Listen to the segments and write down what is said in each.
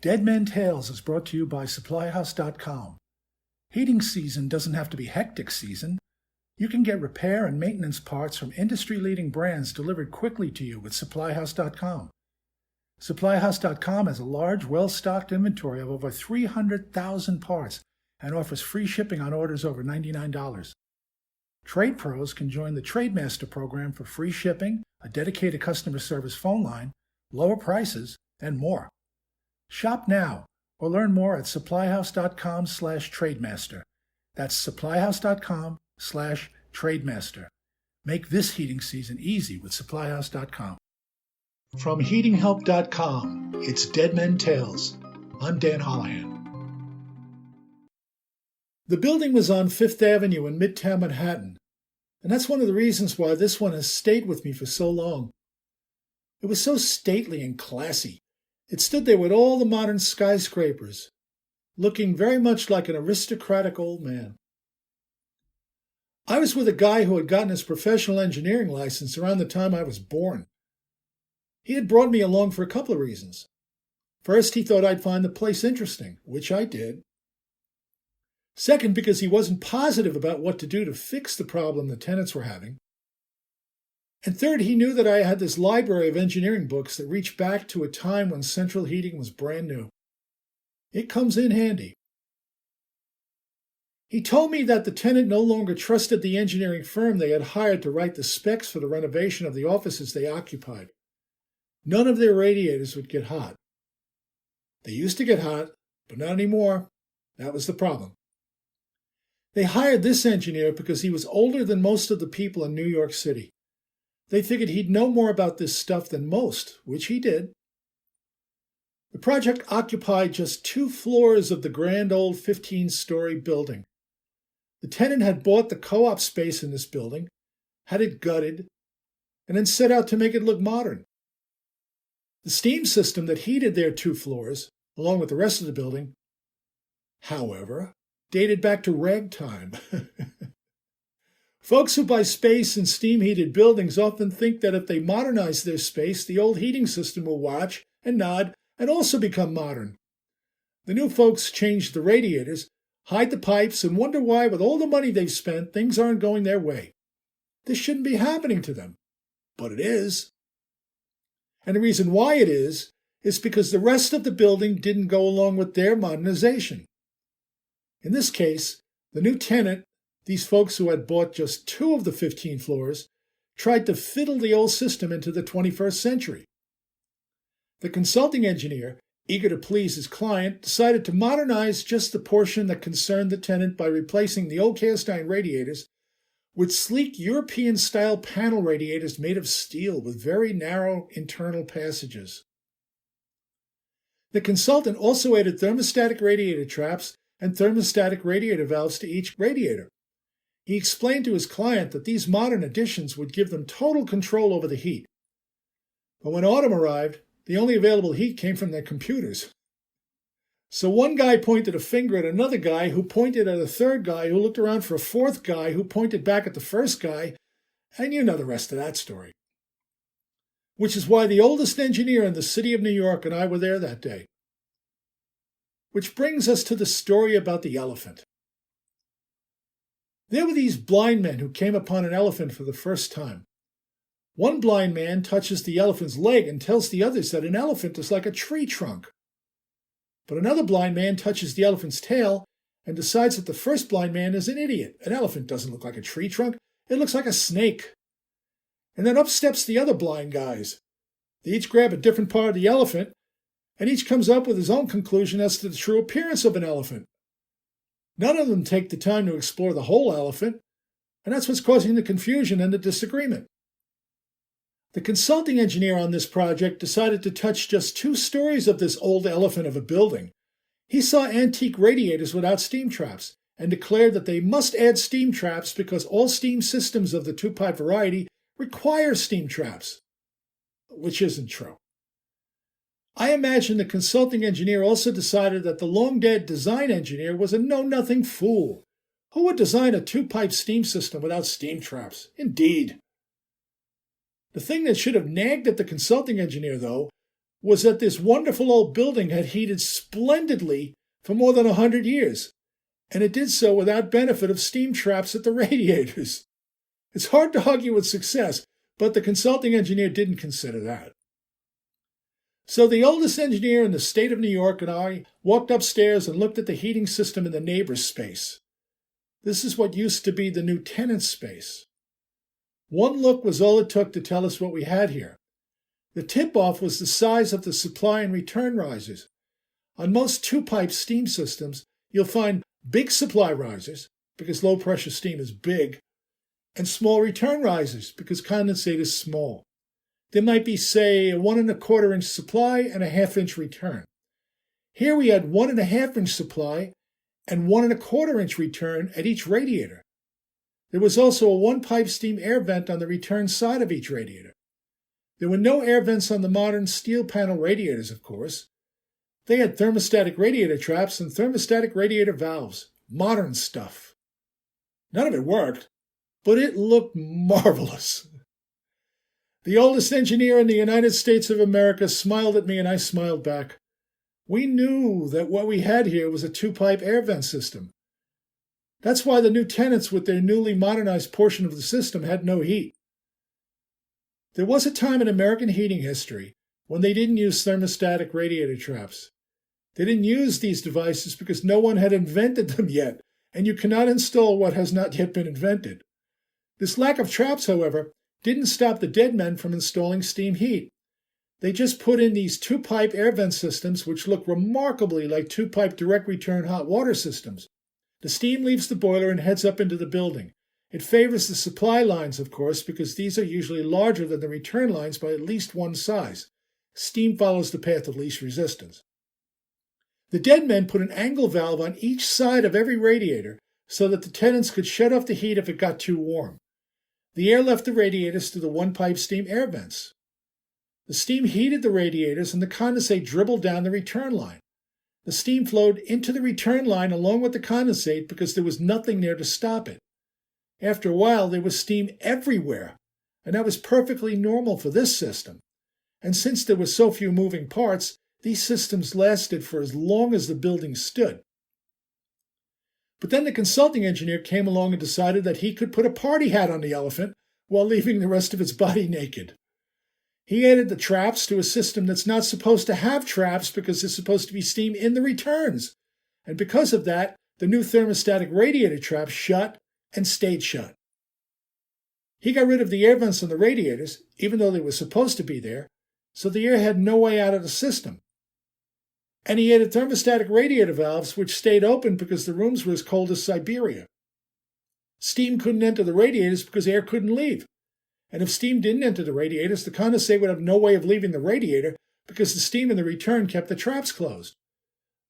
Dead Men Tales is brought to you by SupplyHouse.com. Heating season doesn't have to be hectic season. You can get repair and maintenance parts from industry-leading brands delivered quickly to you with SupplyHouse.com. SupplyHouse.com has a large, well-stocked inventory of over 300,000 parts and offers free shipping on orders over $99. Trade pros can join the Trademaster program for free shipping, a dedicated customer service phone line, lower prices, and more. Shop now or learn more at supplyhouse.com/trademaster. That's supplyhouse.com/trademaster. Make this heating season easy with supplyhouse.com. From heatinghelp.com, it's Dead Men Tales. I'm Dan Holohan. The building was on Fifth Avenue in Midtown Manhattan, and that's one of the reasons why this one has stayed with me for so long. It was so stately and classy. It stood there with all the modern skyscrapers, looking very much like an aristocratic old man. I was with a guy who had gotten his professional engineering license around the time I was born. He had brought me along for a couple of reasons. First, he thought I'd find the place interesting, which I did. Second, because he wasn't positive about what to do to fix the problem the tenants were having. And third, he knew that I had this library of engineering books that reached back to a time when central heating was brand new. It comes in handy. He told me that the tenant no longer trusted the engineering firm they had hired to write the specs for the renovation of the offices they occupied. None of their radiators would get hot. They used to get hot, but not anymore. That was the problem. They hired this engineer because he was older than most of the people in New York City. They figured he'd know more about this stuff than most, which he did. The project occupied just 2 floors of the grand old 15-story building. The tenant had bought the co-op space in this building, had it gutted, and then set out to make it look modern. The steam system that heated their 2 floors, along with the rest of the building, however, dated back to ragtime. Folks who buy space in steam-heated buildings often think that if they modernize their space, the old heating system will watch and nod and also become modern. The new folks change the radiators, hide the pipes, and wonder why, with all the money they've spent, things aren't going their way. This shouldn't be happening to them, but it is. And the reason why it is because the rest of the building didn't go along with their modernization. In this case, the new tenant, these folks who had bought just 2 of the 15 floors, tried to fiddle the old system into the 21st century. The consulting engineer, eager to please his client, decided to modernize just the portion that concerned the tenant by replacing the old cast iron radiators with sleek European-style panel radiators made of steel with very narrow internal passages. The consultant also added thermostatic radiator traps and thermostatic radiator valves to each radiator. He explained to his client that these modern additions would give them total control over the heat. But when autumn arrived, the only available heat came from their computers. So one guy pointed a finger at another guy who pointed at a third guy who looked around for a fourth guy who pointed back at the first guy, and you know the rest of that story. Which is why the oldest engineer in the city of New York and I were there that day. Which brings us to the story about the elephant. There were these blind men who came upon an elephant for the first time. One blind man touches the elephant's leg and tells the others that an elephant is like a tree trunk. But another blind man touches the elephant's tail and decides that the first blind man is an idiot. An elephant doesn't look like a tree trunk. It looks like a snake. And then up steps the other blind guys. They each grab a different part of the elephant, and each comes up with his own conclusion as to the true appearance of an elephant. None of them take the time to explore the whole elephant, and that's what's causing the confusion and the disagreement. The consulting engineer on this project decided to touch just 2 stories of this old elephant of a building. He saw antique radiators without steam traps and declared that they must add steam traps because all steam systems of the 2-pipe variety require steam traps, which isn't true. I imagine the consulting engineer also decided that the long-dead design engineer was a know-nothing fool. Who would design a 2-pipe steam system without steam traps? Indeed. The thing that should have nagged at the consulting engineer, though, was that this wonderful old building had heated splendidly for more than 100 years, and it did so without benefit of steam traps at the radiators. It's hard to argue with success, but the consulting engineer didn't consider that. So the oldest engineer in the state of New York and I walked upstairs and looked at the heating system in the neighbor's space. This is what used to be the new tenant space. One look was all it took to tell us what we had here. The tip-off was the size of the supply and return risers. On most two-pipe steam systems, you'll find big supply risers, because low-pressure steam is big, and small return risers, because condensate is small. There might be, say, a 1 1/4 inch supply and a 1/2 inch return. Here we had 1 1/2 inch supply and 1 1/4 inch return at each radiator. There was also a one-pipe steam air vent on the return side of each radiator. There were no air vents on the modern steel panel radiators, of course. They had thermostatic radiator traps and thermostatic radiator valves. Modern stuff. None of it worked, but it looked marvelous. The oldest engineer in the United States of America smiled at me and I smiled back. We knew that what we had here was a two-pipe air vent system. That's why the new tenants with their newly modernized portion of the system had no heat. There was a time in American heating history when they didn't use thermostatic radiator traps. They didn't use these devices because no one had invented them yet, and you cannot install what has not yet been invented. This lack of traps, however, didn't stop the dead men from installing steam heat. They just put in these two-pipe air vent systems which look remarkably like two-pipe direct return hot water systems. The steam leaves the boiler and heads up into the building. It favors the supply lines, of course, because these are usually larger than the return lines by at least one size. Steam follows the path of least resistance. The dead men put an angle valve on each side of every radiator so that the tenants could shut off the heat if it got too warm. The air left the radiators to the one-pipe steam air vents. The steam heated the radiators and the condensate dribbled down the return line. The steam flowed into the return line along with the condensate because there was nothing there to stop it. After a while, there was steam everywhere, and that was perfectly normal for this system. And since there were so few moving parts, these systems lasted for as long as the building stood. But then the consulting engineer came along and decided that he could put a party hat on the elephant while leaving the rest of its body naked. He added the traps to a system that's not supposed to have traps because there's supposed to be steam in the returns. And because of that, the new thermostatic radiator traps shut and stayed shut. He got rid of the air vents on the radiators, even though they were supposed to be there, so the air had no way out of the system. And he added thermostatic radiator valves, which stayed open because the rooms were as cold as Siberia. Steam couldn't enter the radiators because air couldn't leave. And if steam didn't enter the radiators, the condensate would have no way of leaving the radiator because the steam in the return kept the traps closed.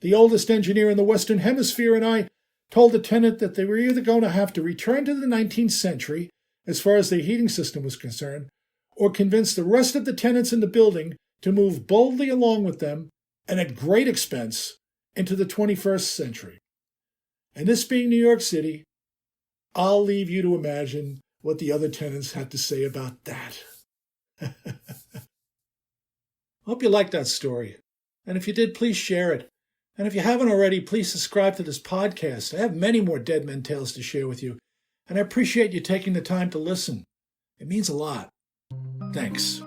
The oldest engineer in the Western Hemisphere and I told the tenant that they were either going to have to return to the 19th century, as far as their heating system was concerned, or convince the rest of the tenants in the building to move boldly along with them, and at great expense, into the 21st century. And this being New York City, I'll leave you to imagine what the other tenants had to say about that. Hope you liked that story. And if you did, please share it. And if you haven't already, please subscribe to this podcast. I have many more Dead Men Tales to share with you. And I appreciate you taking the time to listen. It means a lot. Thanks.